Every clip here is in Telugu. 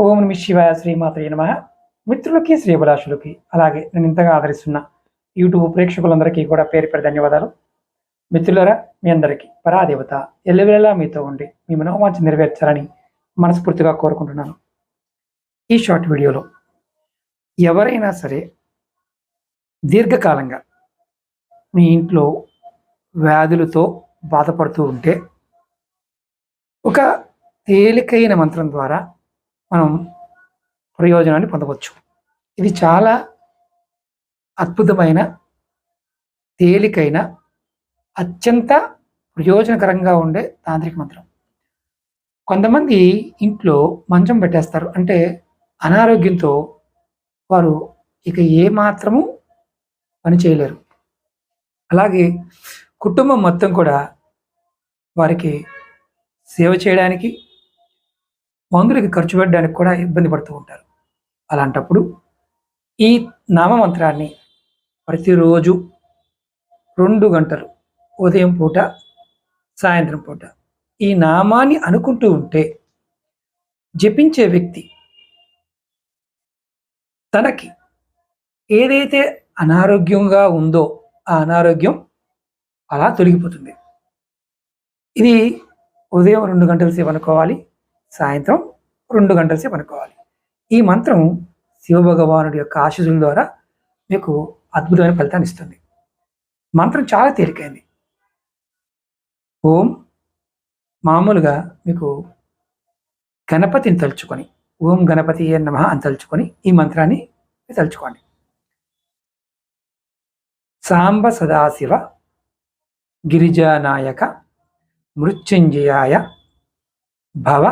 ఓం నమ శివాయ, శ్రీమాత్రే నమః. మిత్రులకి, శ్రీభిలాషులకి, అలాగే నేను ఇంతగా ఆదరిస్తున్న యూట్యూబ్ ప్రేక్షకులందరికీ కూడా పేరు పేరు ధన్యవాదాలు. మిత్రులరా, మీ అందరికీ పరాదేవత ఎల్లవేళలా మీతో ఉండి మీ మనోవాంఛ నెరవేర్చాలని మనస్ఫూర్తిగా కోరుకుంటున్నాను. ఈ షార్ట్ వీడియోలో ఎవరైనా సరే దీర్ఘకాలంగా మీ ఇంట్లో వ్యాధులతో బాధపడుతూ ఉంటే ఒక తేలికైన మంత్రం ద్వారా మనం ప్రయోజనాన్ని పొందవచ్చు. ఇది చాలా అద్భుతమైన, తేలికైన, అత్యంత ప్రయోజనకరంగా ఉండే తాంత్రిక మంత్రం. కొంతమంది ఇంట్లో మంచం పెట్టేస్తారు, అంటే అనారోగ్యంతో వారు ఇక ఏ మాత్రము పని చేయలేరు. అలాగే కుటుంబం మొత్తం కూడా వారికి సేవ చేయడానికి, మందులకి ఖర్చు పెట్టడానికి కూడా ఇబ్బంది పడుతూ ఉంటారు. అలాంటప్పుడు ఈ నామమంత్రాన్ని ప్రతిరోజు 2 గంటలు, ఉదయం పూట, సాయంత్రం పూట ఈ నామాన్ని అనుకుంటూ ఉంటే జపించే వ్యక్తి తనకి ఏదైతే అనారోగ్యంగా ఉందో ఆ అనారోగ్యం అలా తొలగిపోతుంది. ఇది ఉదయం 2 గంటల సేపు అనుకోవాలి, సాయంత్రం 2 గంటల సేపు అనుకోవాలి. ఈ మంత్రం శివభగవానుడి యొక్క ఆశీస్సుల ద్వారా మీకు అద్భుతమైన ఫలితాన్ని ఇస్తుంది. మంత్రం చాలా తేలికైంది. ఓం మామూలుగా మీకు గణపతిని తలుచుకొని, ఓం గణపతి నమః అని తలుచుకొని ఈ మంత్రాన్ని తలుచుకోండి. సాంబ సదాశివ గిరిజానాయక మృత్యుంజయాయ భవ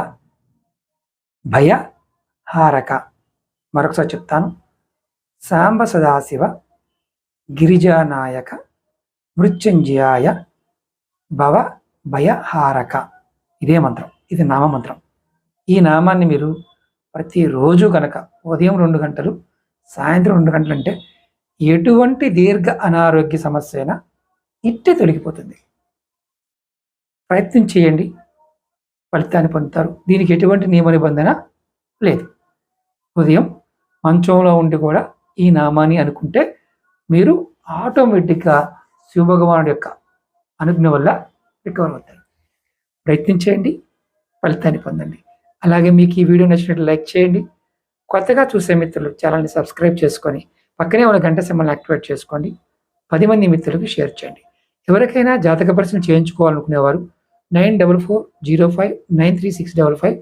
భయ హారక. మరొకసారి చెప్తాను. సాంబ సదాశివ గిరిజానాయక మృత్యుంజయాయ భవ భయ హారక. ఇదే మంత్రం, ఇది నామమంత్రం. ఈ నామాన్ని మీరు ప్రతిరోజు కనుక ఉదయం 2 గంటలు, సాయంత్రం 2 గంటలు అంటే ఎటువంటి దీర్ఘ అనారోగ్య సమస్య అయినా ఇట్టే తొలగిపోతుంది. ప్రయత్నం చేయండి, ఫలితాన్ని పొందుతారు. దీనికి ఎటువంటి నియమ నిబంధన లేదు. ఉదయం మంచంలో ఉండి కూడా ఈ నామాన్ని అనుకుంటే మీరు ఆటోమేటిక్గా శివభగవానుడి యొక్క అనుజ్ఞ వల్ల రికవర్ అవుతారు. ప్రయత్నం చేయండి, ఫలితాన్ని పొందండి. అలాగే మీకు ఈ వీడియో నచ్చినట్లు లైక్ చేయండి. కొత్తగా చూసే మిత్రులు ఛానల్ని సబ్స్క్రైబ్ చేసుకొని పక్కనే ఉన్న గంట సింబల్ని యాక్టివేట్ చేసుకోండి. 10 మంది మిత్రులకు షేర్ చేయండి. ఎవరికైనా జాతక పరిశీలన చేయించుకోవాలనుకునేవారు 9440593655